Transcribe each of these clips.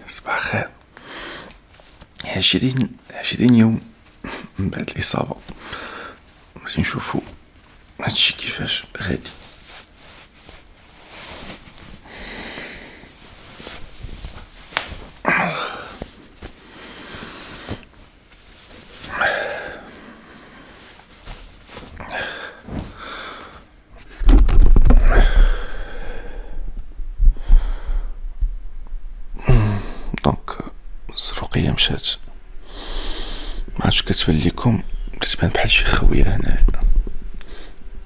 صباح الخير. 20 يوم من بعد الإصابة باش نشوفو هادشي كيفاش غادي. الزروقية مشات، معرفتش كتبان ليكم، كتبان بحال شي خوية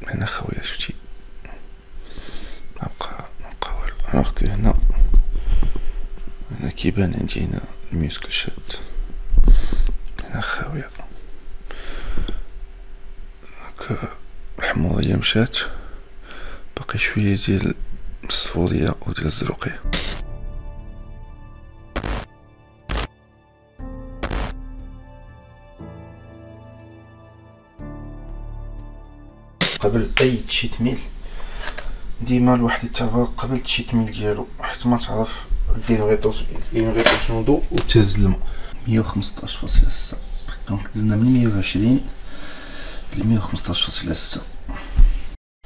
هنا خوية، شفتي مبقى والو. الوغ كو هنا كيبان عندي هنا الميوسكل شاد، هنا خاوية. هاكا الحموضية مشات، باقي شوية ديال الصفودية و ديال الزروقية. قبل اي تشيت ديما الواحد يتابع قبل التشيت ديالو حيت ما تعرف دير غيطوسيون دو وتهز الماء. 115.6 دونك دزنا من 120 ل 115.6.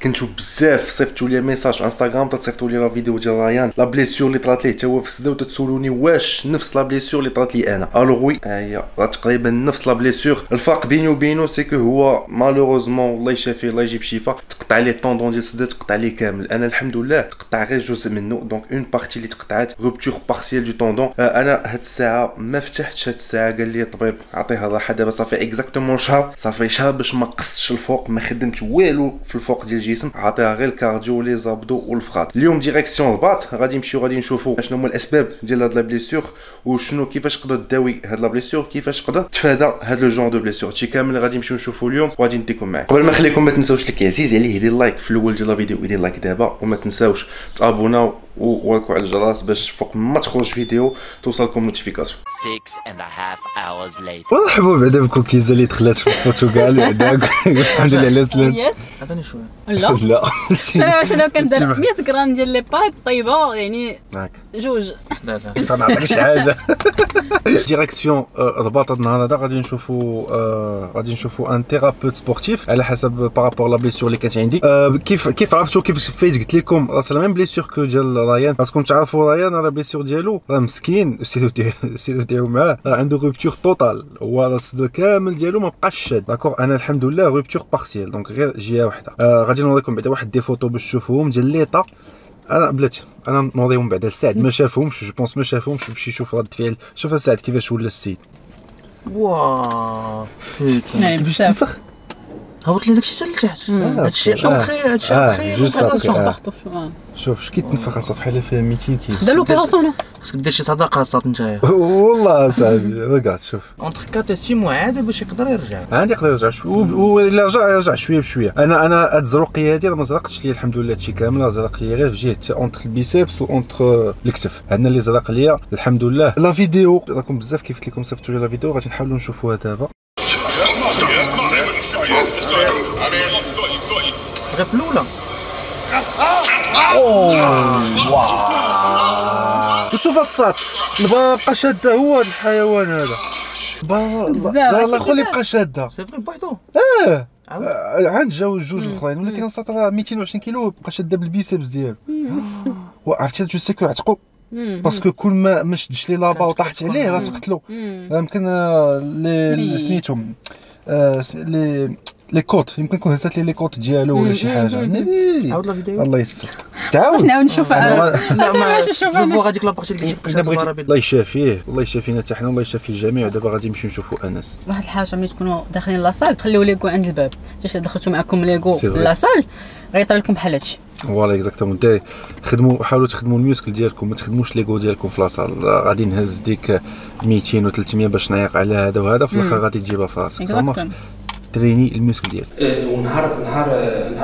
كنتو بزاف صيفطوا لي ميساج في انستغرام، تصيفطوا لي لا فيديو ديال ريان لا بليسيور اللي طرات ليه حتى هو في السدا، وتتسولوني واش نفس لا بليسيور اللي طرات لي انا. الوغ وي هي راه تقريبا نفس لا بليسيور. الفرق بيني وبينو سي كو هو مالوروزمون الله يشافيه الله يجيب شفاء تقطع لي طوندون ديال السدا، تقطع لي كامل. انا الحمد لله تقطع غير جزء منه، دونك اون بارتي اللي تقطعات روبتور بارسيال دو طوندون. انا هاد الساعه ما فتحتش، هاد الساعه قال لي الطبيب عطيها الراحه، دابا صافي اكزاكتومون شهر، صافي شهر باش ما قصتش الفوق، ما خدمت والو في الفوق ديال الجسم، عطيها غير الكارديو لي زابدو والفخاد. اليوم ديريكسيون الباط، غادي نشوفوا شنو هما الاسباب ديال هاد لا بليسيور وشنو كيفاش تقدر تداوي هاد لا بليسيور، كيفاش تقدر تفادى هاد لو جون دو بليسيور. هادشي كامل غادي نمشيو نشوفوا اليوم وغادي نديكم معايا. قبل ما نخليكم ما تنساوش لك عزيز عليه يدير لايك في الاول ديال لا فيديو، يدير لايك دابا، وما تنساوش تابوناو ووركوا على الجرس باش فوق ما تخرج فيديو توصلكم نوتيفيكاسيون. 6.5 hours later. مرحبا بعدا بكوكيزه اللي دخلات في البرتغال بعدا. الحمد لله على سلامتك. عطيني شويه. لا شنو كندير 100 غرام ديال لي بات طيبه يعني جوج. لا ما نعطيك شي حاجه. ديريكسيون الرباط النهار هذا غادي نشوفوا ان ثيرابوت سبورتيف على حسب بارابور لا بليسيور اللي كانت عندي. كيف عرفتوا كيف فايت قلت لكم راه لا ميم بليسيور كو ديال ريان، باسكو تعرفوا ريان راه بليسيور ديالو راه مسكين، السيرو ديالو معاه راه عنده روبتور توتال، هو راه الصدر كامل ديالو ما بقاش شاد. داكوغ انا الحمد لله روبتور بارسيال، دونك غير جهه واحده. غادي نوريكم بعدا واحد دي فوتو باش تشوفوهم ديال ليطا. انا بلاتي انا نوريهم بعدا لسعد ما شافهمش، جو بونس ما شافهمش، باش يشوف رد فعل. شوف سعد كيفاش ولا السيد. واو كيفاش تنفخ، هبط لي داكشي حتى لتحت. هادشي خير، هادشي شوف اش كيتنفخ اصاحبي بحال فيها 200 كيلو. دار لوبيراسيون، خاصك دير شي صداقه اصاحبي نتايا. والله صاحبي ريغارد شوف اونتر 4 و 6 موا عاد باش يقدر يرجع. عادي يقدر يرجع ولا رجع شويه بشويه. انا هاد الزروقيه هادي راه ما زرقتش ليا الحمد لله، هادشي كامل راه زرق ليا غير في جهه اونتر البيسيبس و اونتر الكتف. عندنا اللي زرق ليا الحمد لله. لا فيديو راكم بزاف كيف قلت لكم صيفطوا لي لا فيديو، غادي نحاولوا نشوفوها دابا. غير الاولى وشوف الصاط بقى شاده، هو الحيوان هذا لا الله خلي بقى شاده. سي فري بوحدو. عند جاو جوج الاخرين، ولكن الصاط راه 220 كيلو بقى شاده بالبيسيبس ديالو. وعرفتي جو سيكو عتقو باسكو كل ما شدش لي لابا وطاحت عليه راه تقتلو. يمكن لي سميتهم لي كوت، يمكن يكون هزات لي كوت ديالو ولا شي حاجه. عاود لا فيديو الله يسر. تعاود نعاود نشوفها. لا شوفوا غاديك لابارتي اللي الله يشافيه والله يشافينا حتى حنا، الله يشافي الجميع. دابا غادي نمشيو نشوفوا انس. واحد الحاجه ملي تكونوا داخلين لاصال خليو ليغو عند الباب، حتى دخلتوا معكم ليغو لاصال غيطرى لكم بحال هادشي. فوالا اكزاكتومون. حاولوا تخدموا الميوسكل ديالكم، ما تخدموش ليغو ديالكم في لاصال. غادي نهز ديك 200 و 300 باش نعيق على هذا وهذا، في الاخر غادي تجيبها في راسك. صافي تريني الميوسكل ديالك. ونهار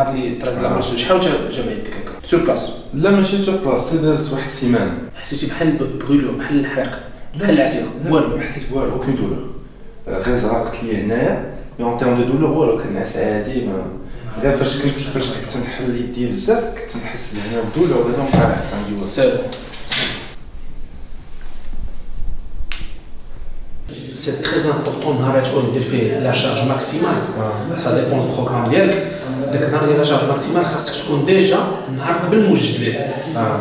اللي طرات لا بلاسو شحال جا يدك هكا سور بلاص؟ لا ماشي سور بلاص، سي داز واحد السيمانه. حسيتي بحال بغولو بحال الحرق بحال العافيه؟ والو ما حسيت والو، اوكين دولور. غير زرقت لي هنايا مي اون تيرم دو دولور والو، كنعس عادي. غير فاش كنت نحل يدي بزاف كنت نحس هنا بدولور. دابا ما عندي والو. سي تري امبورطون نهار تكون دير فيه لا شارج ماكسيمال سا ديبون البروغرام ديالك داك النهار ديال لا شارج ماكسيمال خاصك تكون ديجا النهار قبل موجد ليه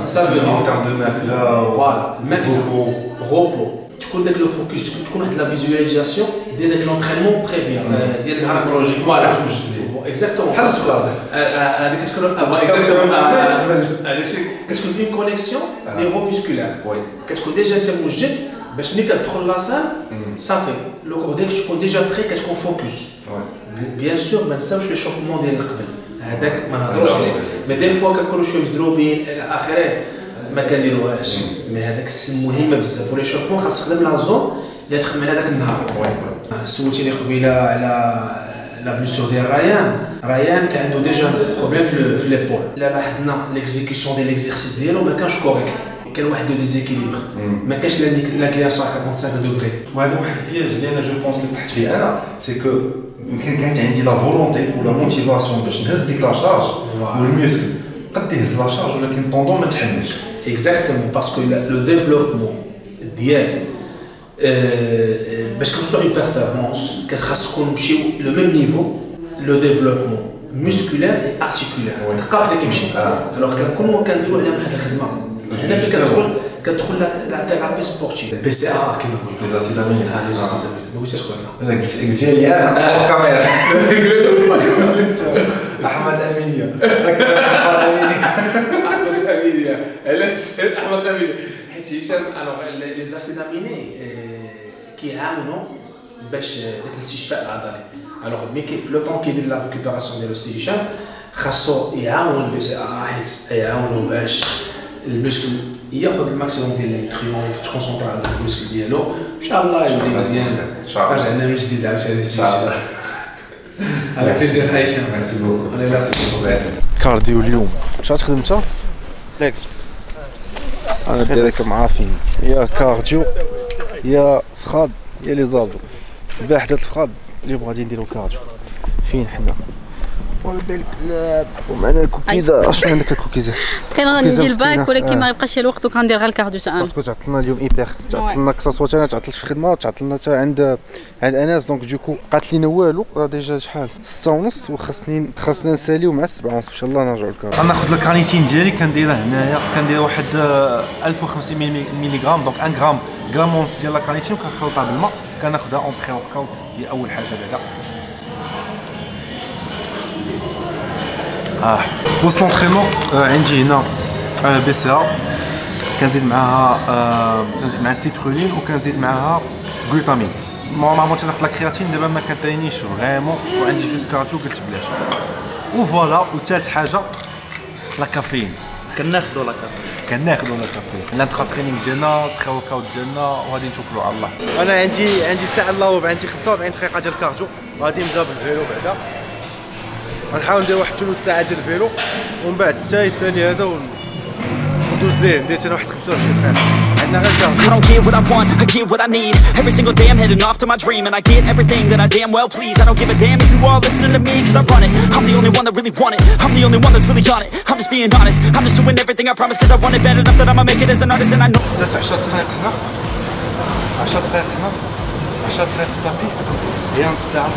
صافي تاع دو ماكله فوالا الماكله روبو تكون داك لو فوكس تكون واحد لا فيزواليزاسيون ديال داك لونترينمون بريفيان ديال النهار بروجي فوالا توجد ليه اكزاكتومون بحال الصغار هذيك تكون هذاك الشيء كتكون اون كونيكسيون نيروموسكولير كتكون ديجا انت موجد باش ملي كتدخل لاصال صافي لو كور ديالك تكون ديجا بري كتكون فوكس بيان سور ما نساوش لي شوفمون ديال قبل هذاك ما نهضروش عليه مي دي فوا كنكونوا شويه مزروبين الى اخره ما كنديروهاش مي هذاك السن مهمه بزاف ولي شوفمون خاص تخدم لا زون اللي تخدم على هذاك النهار سولتيني قبيله على لا بلوسور ديال ريان كان عنده ديجا بروبليم في ليبول الا لاحظنا ليكزيكسيون ديال ليكزيرسيس ديالو ما كانش كوريكت كان واحد لو ديزيكيليبر ما كانش لانكلياسيون 45 دوغري وهذا واحد البياج اللي انا جو بونس اللي طحت فيه انا سي كو يمكن كانت عندي لا فولونتي ولا موتيفاسيون باش نهز ديك لا شارج والميوسكل قد يهز لا شارج ولكن طوندون ما تحملش اكزاكتومون باسكو لو ديفلوبمون ديال باش كنوصلوا اون بيرفورمانس كتخاص تكون نمشيو لو ميم نيفو لو ديفلوبمون مسكولير اي ارتيكولير دقه واحده كيمشي الوغ كنكونوا كنديروا عليها واحد الخدمه هنا فين كتدخل لا ثيرابي سبورتيف بي سي ار كيما نقولوا لي زاسيدامين لي زاسيدامين ما قلتش خويا قلتي لي انا الكاميرا احمد امينيه احمد امينيه علاش احمد امينيه حيت هشام الوغ لي زاسيداميني كيعاونوا باش داك الاستشفاء العضلي الوغ مي في لو طون كيدير لا ريكوبيراسيون ديال السي هشام خاصو يعاون البي سي ار حيت يعاونوا باش المسكل ياخذ الماكسيموم ديال لي نوتريون يتكونسونطرا على المسكل ديالو ان شاء الله يولي مزيان رجعنا من جديد عاوتاني ان شاء الله على بليزير هشام ميرسي بوكو انا لا كارديو اليوم شنو تخدم انت؟ ليكس انا ديريك معافين يا كارديو يا فخاد يا لي زابو بحدة الفخاد اليوم غادي نديرو كارديو فين حنا والبالك لا ومعنا الكوكيزه اشنو عندك الكوكيزه كان غندير الباك ولكن ما يبقاش الوقت وكندير غير الكارديو تاع باسكو تعطلنا اليوم ايبر تعطلنا كسا انا تعطلت في الخدمه وتعطلنا حتى عند انس دونك دوكو قالت لينا والو ديجا شحال 6:30 وخاصنا نساليو مع 7:30 ان شاء الله نرجعوا للكارديو غناخذ الكارنيتين ديالي كنديرها هنايا كندير واحد 1500 ملغ دونك 1 غرام ونص ديال الكارنيتين وكنخلطها بالماء كناخذها اون بري ورك اوت هي اول حاجه بعدا وسط لونطرينمون عندي هنا بي سي ا كنزيد معاها سيترولين وكنزيد معاها غلوتامين نورمالمون تناخذ لا كرياتين دابا ما كنترينيش فريمون وعندي جوج كارتو قلت بلاش وفوالا وثالث حاجه لا كافيين كناخذوا لا كافيين لانترا ترينينغ ديالنا بري ورك اوت ديالنا وغادي نتوكلوا على الله انا عندي ساعه الا وربع عندي 45 دقيقه ديال الكارديو غادي نبدا بالفيلو بعدا غنحاول ندير واحد ثلث ساعه ديال الفيلو ومن بعد حتى يسالي هذا وندوز ليه ندير انا واحد 25 دقيقه عندنا غير I don't get what I want, I get what I need. Every single day I'm heading off to my dream, and I get everything that I damn well please. I don't give a damn if you all listening to me, cause I run it. I'm the only one that really want it, I'm the only one that's really on it. I'm just being honest, I'm just doing everything I promise, cause I want it bad enough that I'ma make it as an artist, and I know. 10 دقائق هنا 10 دقائق هنا 10 دقائق في الطابي هي نص ساعه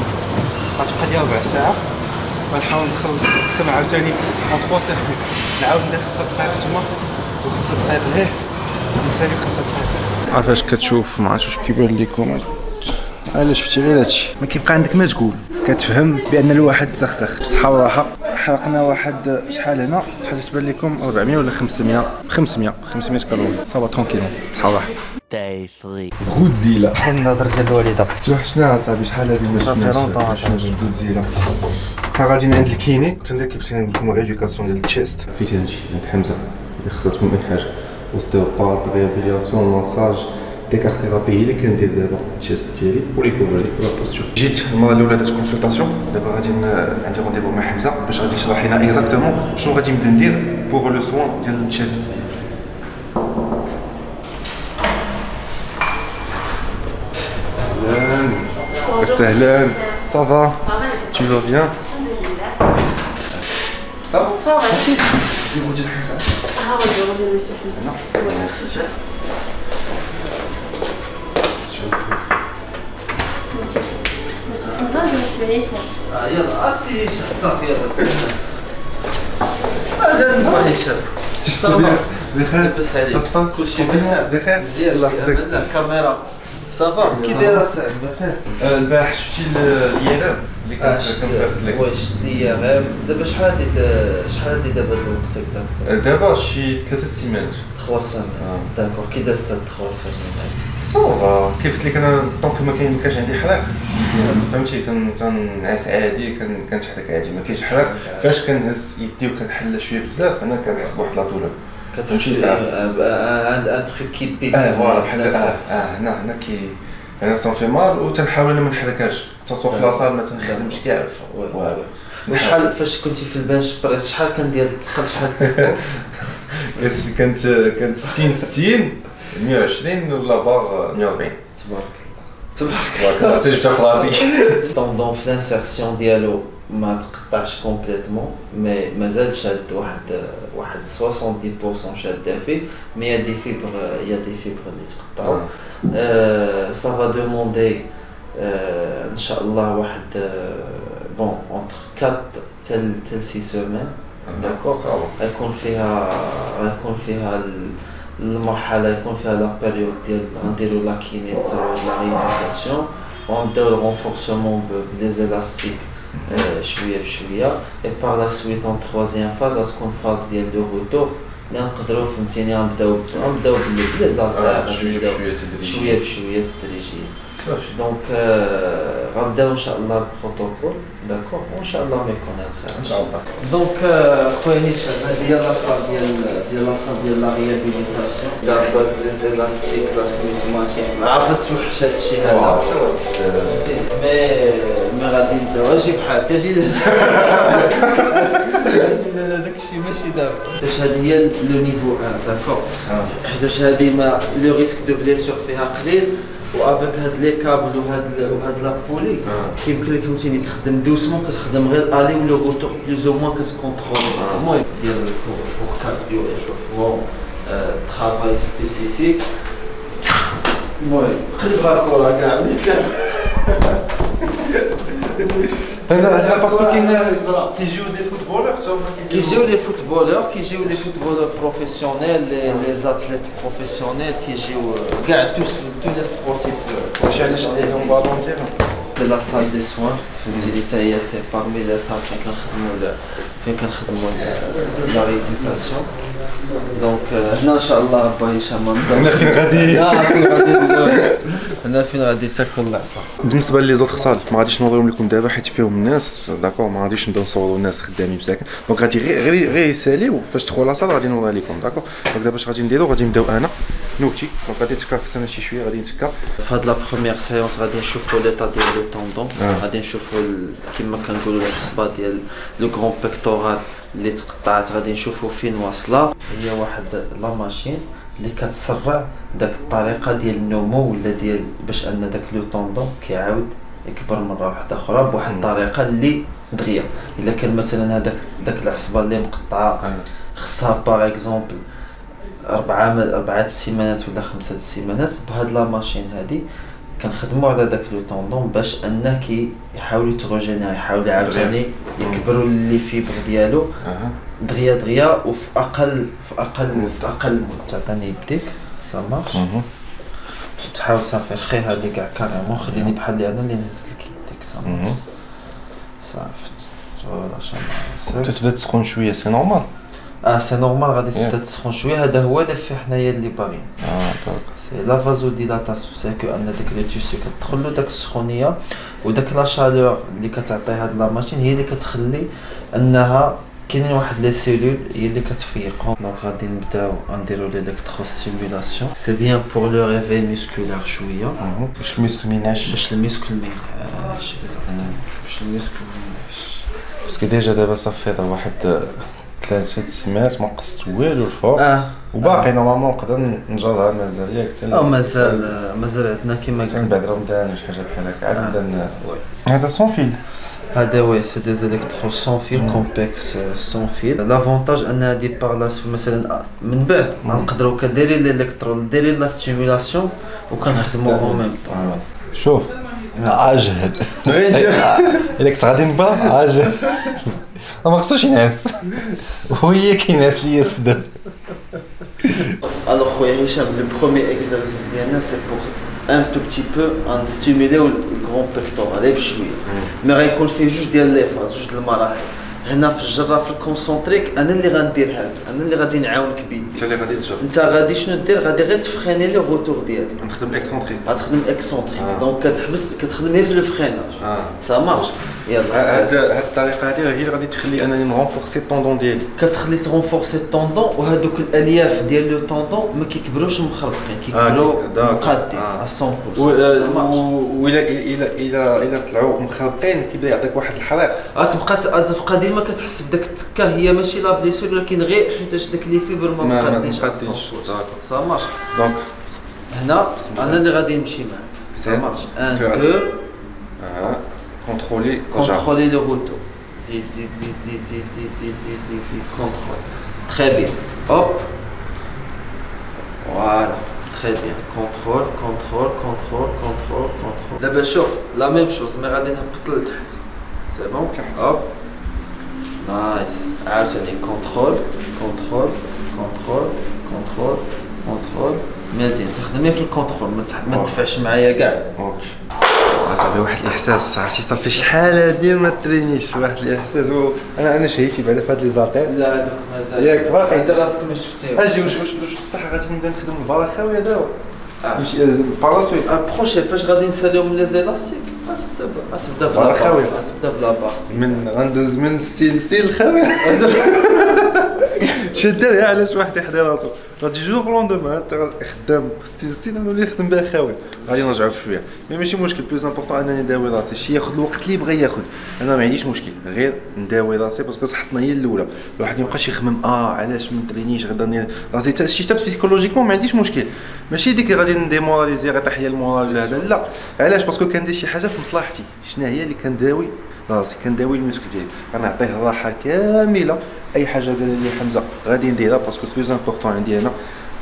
غتبقى ديال ربع ساعه غنحاول نقسم عاوتاني اون 3 سيركوي نعاود ندير 5 دقائق تما و5 دقائق لهيه ونسالي 5 دقائق عافاش كتشوف ما عرفتش واش كيبان لكم الا شفتي غير هادشي ما كيبقى عندك ما تقول كتفهم بان الواحد تسخسخ بصحه وراحه حرقنا واحد شحال هنا شحال تبان لكم 400 ولا 500 كالوري صافا ترونكيلون بصحه وراحه Day 3. غودزيلا النظر ديال الوالده شنو اصاحبي شحال هادي ما صافي رونطون غودزيلا ها غادي عند الكيني كنت ندير كيفاش كنقول لكم ايدوكاسيون ديال التشيست فين تمشي عند حمزه خصها تكون اي حاجه اوستيوبات ريابيلياسيون ماساج ديكار ثيرابي هي اللي كندير دابا التشيست ديالي وريكوفري ولا بوستور جيت المره الاولى درت كونسلطاسيون دابا غادي عندي رونديفو مع حمزه باش غادي يشرح لنا اكزاكتومون شنو غادي نبدا ندير بوغ لو سوان ديال التشيست سهلان صافا tu vas bien ça va merci je vais vous dire comme ça ah oui je vais vous dire monsieur non merci يلا اسي صافي يلا سير هذا نبغي هشام صافي بخير لاباس عليك كلشي بخير مزيان الله يحفظك الكاميرا صافا كي داير سعد بخير البارح شفتي اليرام اللي كنصيفط لك واش شفت اليرام دابا شحال هادي دابا الوقت اكزاكت دابا شي 3 سيمانات 3 سيمانات داكور كي دازت 3 سيمانات صافا كيف قلت لك انا طونك ما كانش عندي حراق مزيان فهمتي تنعس عادي كنتحرك عادي ما كاينش حراق فاش كنهز يدي وكنحل شويه بزاف انا كنحس بواحد لاطوله كتمشي ان تروك كي بيك فوالا بحال هنا كي انا صافي مال وتنحاول انا ما نحركهاش تصاصو في لاصال ما تنخدمش كاع وشحال فاش كنتي في البنش بريس شحال كان ديال الثقل شحال كانت 60 120 ولا باغ 140 تبارك الله تجبتها في راسي طوندون في لانسيرسيون ديالو ما تقطعش كومبليتمون مي مازال شاد واحد 70% شاده فيه مي يا دي فيبر اللي تقطعوا سا فا دوموندي ان شاء الله واحد بون اونتر 4 حتى 6 سيمين داكور غيكون فيها المرحله يكون فيها لا بيريود ديال نديرو لا كينيتو لا ريدوكاسيون ونبداو الرونفورسمون بلي الاستيك شويه بشويه اي بار لا سويت اون تروازيام فاز غتكون فاز ديال لو روتور اللي نقدروا فهمتيني نبداو بلي زالتير شويه بشويه تدريجيا دونك غنبداو ان شاء الله البروتوكول داكور وان شاء الله ما يكون الخير ان شاء الله دونك خويا هشام هذه هي لاصال ديال لا ريابيليتاسيون لا باز لي زيلاستيك لا سميت ماشين عرفت توحش هذا الشيء هذا مي غادي نبداو اجي بحالك اجي هذاك الشيء ماشي دابا حيتاش هذه هي لو نيفو 1 داكور حيتاش هذه ما لو ريسك دو بليسور فيها قليل وافيك هاد لي كابل وهاد لابولي كيمكن لك فهمتيني تخدم دوسمون كتخدم غير الي ولا روتور بلوز او موان كتكونترولي المهم ديال بور كارديو ايشوفمون ترافاي سبيسيفيك المهم قلب راكورا كاع هنا باسكو كيجيو دي فوتبولور كيجيو لي فوتبولور بروفيسيونيل لي زاتليت بروفيسيونيل كيجيو كاع تو لي سبورتيف واش عندهم بالون ديالهم لا سال دي سوان فهمتيني حتى هي سي بارمي لي سال فين كنخدموا لا ريدوكاسيون دونك هنا ان شاء الله با هشام هنا فين غادي هنا فين غادي تاكل العصا بالنسبه لي زوط خصال ما غاديش نوريهم لكم دابا حيت فيهم الناس داكور ما غاديش نبداو نصوروا الناس خدامين بزاف دونك غادي غير يساليو فاش تدخلوا لاصال غادي نوريها لكم داكور دونك دابا اش غادي نديرو غادي نبداو انا نوتي دونك غادي نتكافس انا شي شويه غادي نتكا في هاد لا بروميير سيونس غادي نشوفوا ليطا ديال لو طوندون غادي نشوفوا كيما كنقولوا العصبه ديال لو غران بيكتورال اللي تقطعت غادي نشوفوا فين واصله هي واحد لا ماشين اللي كتسرع داك الطريقه ديال النمو ولا ديال باش ان داك لو طوندون كيعاود يكبر مره واحده اخرى بواحد الطريقه اللي دغيا الا كان مثلا داك العصبه اللي مقطعه خصها باغ اكزومبل 4 سيمانات ولا 5 سيمانات بهاد لا ماشين هادي كنخدموا على داك لو طوندون باش انه يحاول يتروجيني يحاول عاوتاني يكبروا لي فيبر ديالو دغيا وفي اقل مده تعطيني يديك سا مارش تحاول صافي رخي هذه كاع كاريمون خليني بحال اللي انا اللي نهز لك يديك صافي فوالا تبدا تسخن شويه سي نورمال سي نورمال غادي تبدا تسخن شويه هذا هو اللي فيه حنايا اللي باغيين سي لا فازو ديلاتاسيون سي كو ان داك لي تيسو كتدخل له داك السخونيه وداك لا شالور اللي كتعطي هاد لا ماشين هي اللي كتخلي انها كاينين واحد لي سيلول هي اللي كتفيقهم دونك غادي نبداو نديرو لي داكترو ستيمولاسيون سي بيان بور لو ريفي ميسكولار شويه باش الميسكل ميناش باش الميسكل ميناش باسكو ديجا دابا صافي هذا واحد 3 سيمانات ما قصت والو الفوق وباقي نورمالمون نقدر نجرها مازال ياك حتى مازال عندنا كيما قلت بعد رمضان ولا شي حاجه بحال هكا عاد نبدا هذا سون فيل هذا وي سي دي زيليكترو سون فيل كومبلكس سون فيل لافونتاج ان هادي باغلاس مثلا من بعد نقدروا كديري ليليكترو ديري لا ستيمولاسيون وكنخدموا او ميم طون شوف اجهد الا كنت غادي نبا اجهد ما خصوش ينعس وهي كينعس ليا السدب. الوغ خويا هشام لو بروميير اكزرسيس ديالنا سي بور ان تو بتي بو ان ستيموليو الكرون بيكتورال بشويه مي غيكون فيه جوج ديال لي فاز جوج د المراحل. هنا في الجره في الكونسونتريك انا اللي غنديرها لك، انا اللي غادي نعاونك بيدي. انت اللي غادي تجرب. انت غادي شنو دير؟ غادي غير تفخيني لي الروتور ديالك. نخدم الاكسونتريك. غتخدم الاكسونتريك دونك كتخدم غير في الفخيناج. سا مارش. يلا هاد الطريقه هادي هي اللي غادي تخلي انني نغونفورسي الطوندون ديالي. كتخلي تغونفورسي الطوندون وهذوك الالياف ديال لو طوندون ما كيكبروش مخربقين، كيكبروا مقادين 100%. وإلا طلعوا مخربقين كيبدا يعطيك واحد الحريق. غتبقى ديما كتحس بداك التكه، هي ماشي لا بليسور ولكن غير حيتاش داك لي فيبر ما مقادينش. سا مارش. دونك هنا انا اللي غادي نمشي معاك. سا مارش 1 2 contrôler le retour. Zid, contrôle. Très bien. Hop. Voilà. Très bien. Contrôle. D'abord, chauffe. La même chose. Mais regardez un peu le tête. C'est bon? Hop. Nice. Allez, contrôle. Mais زين تخدمي في الكونترول ما تدفعش معايا كاع. صافي واحد الاحساس عرفتي صافي شحال هادي ما ترينيش واحد الاحساس انا شهيتي بعدا في هاد لي زارتير. لا دوك مازال ياك باقي انت راسك ما شفتيهم. اجي واش بصح غادي نبدا نخدم البراخاويه دابا واش باراسوي بروشي فاش غادي نساليهم لي زيلاستيك غتبدا بلا باغ من غندوز من ستيل الخاويه شدها علاش واحد يحضر راسو غادي جوغ لوندومان خدام ستيل انا اللي نخدم بها خاوي غادي نرجعوا شويه مي ماشي مشكل بلوز امبورطون انني نداوي راسي شي ياخذ الوقت اللي بغى ياخذ انا ما عنديش مشكل غير نداوي راسي باسكو صحتنا هي الاولى الواحد ما يبقاش يخمم علاش ما نترينيش غدا راسي شي حتى بسيكولوجيكمون ما عنديش مشكل ماشي ديك غادي نديموراليزي غير طيح ليا المورال هذا لا علاش باسكو كندير شي حاجه في مصلحتي شنو هي اللي كنداوي راسي كنداوي المسك ديالي غنعطيه الراحه كامله اي حاجه قال لي حمزه غادي نديرها باسكو بلوز امبورطون عندي انا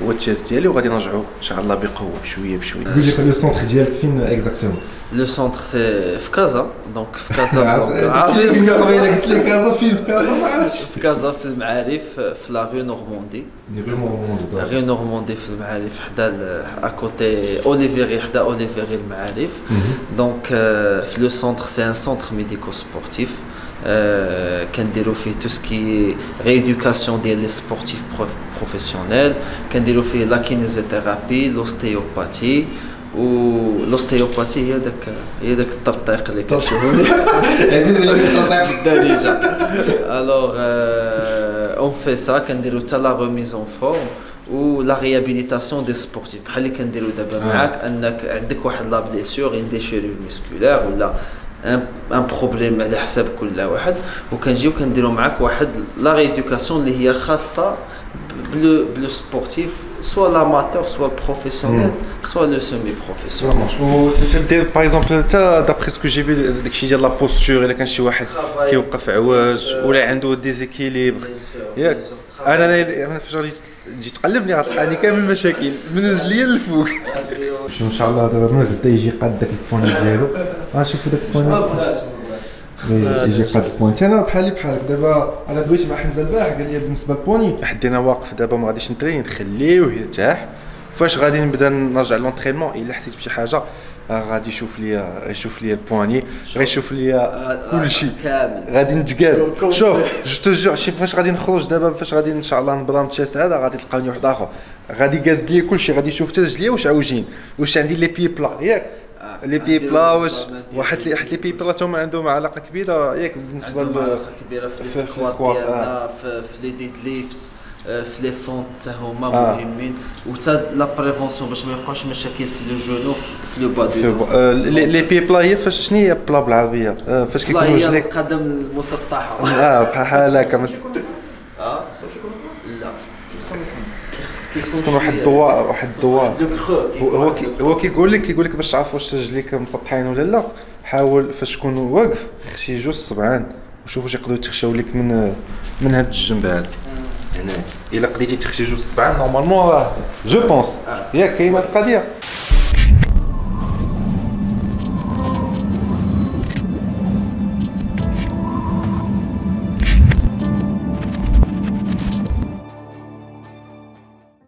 هو التشيز ديالي وغادي نرجعوا ان شاء الله بقوه بشويه بشويه. قول لي لو سونتر ديالك فين اكزاكتومون؟ لو سونتر سي في كازا دونك في كازا عارفين قبيله قلت لي كازا فين في كازا ما عرفتش في كازا في المعارف في لا ريو نورموندي ريو نورموندي في المعارف حدا اكوتي اوليفيري حدا اوليفيري المعارف دونك في لو سونتر سي ان سونتر ميديكو سبورتيف كنديروا فيه تو سكي ريدوكاسيون ديال لي سبورتيف بروفيسيونيل كنديروا فيه لا كينيزيوثيرابي لوستيوباتي والاوستيوباتي هي داك الترطيق اللي كتشوفوا عزيز اللي كترطيق بالدارجه الوغ اون في سا كنديروا حتى لا ريميز اون فورم و لا ريابيليتاسيون دي سبورتيف بحال اللي كنديروا دابا معاك انك عندك واحد لا بليسيور ان ديشيرور مسكولير ولا ان بروبليم على حساب كل واحد وكنجيو كنديروا معاك واحد لا ريدوكاسيون اللي هي خاصه بلو سبورتيف سوا لاماتور سوا بروفيسيونيل سوا لو سيمي بروفيسيونيل وتدير باغ اكزومبل حتى دابري سكو جي في داكشي ديال لا بوستور الا كان شي واحد كيوقف عواج ولا عنده ديزيكيليبر ياك انا فاش غادي تجي تقلبني غتلقاني كامل المشاكل من رجليا للفوق ان شاء الله دابا من غدا يجي قاد داك البواني ديالو غنشوفوا داك البواني يجي قاد البواني انا بحالك دابا انا دويت مع حمزه البارح قال لي بالنسبه للبوني حدينا واقف دابا ما غاديش نترين نخليوه يرتاح فاش غادي نبدا نرجع لونطرينمون الا حسيت بشي حاجه غادي يشوف لي البواني غيشوف لي كلشي كامل غادي نتقال شوف جو تو جور شي فاش غادي نخرج دابا فاش غادي ان شاء الله نبدا التيست هذا غادي تلقاوني واحد اخر غادي قاد لي كلشي غادي يشوف حتى رجليا واش عوجين واش عندي لي بي بلا ياك لي بي بلا واش واحد لي بي بلا هما عندهم علاقه كبيره ياك بالنسبه علاقه كبيره في السكوات ديالنا في لي ديد ليفت في لي فونت حتى هما مهمين وحتى لا بريفونسيون باش ما يبقاوش مشاكل في لو جونو في لو با لي بي بلا هي فاش شنو هي بلا بالعربيه فاش كيكون رجليك القدم المسطحه بحال هكا لا كيكون واحد الضوء هو كيقول لك باش تعرف واش رجليك مسطحين ولا لا حاول فاش تكون واقف خشي جوج صبعان وشوف واش يقدروا يتخشاو لك من هاد الجنب هذا هنا الا قديتي تخشي جوج صبعان نورمالمون جو بونس ياك كاينه القضيه